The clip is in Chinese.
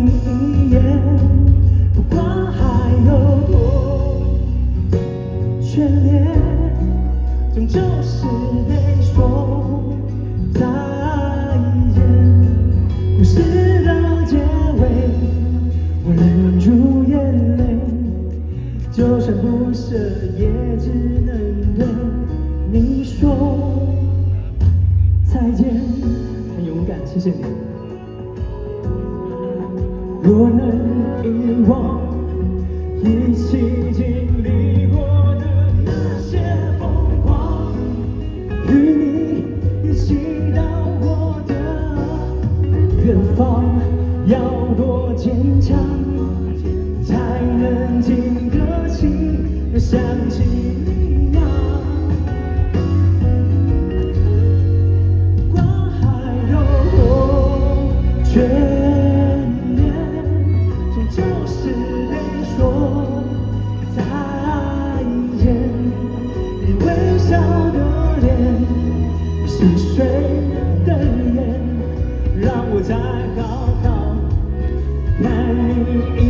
你一眼，不管还有多眷恋，终究是得说再见。故事的结尾，我忍住眼泪，就算不舍，也只能对你说再见。很勇敢，谢谢你。若能遗忘一起经历过的那些疯狂，与你一起到过的远方，要多坚强，才能经得起想起你呀。管还有多眷恋，终究是得说再见。你微笑的脸，细碎的眼，让我再好好看你一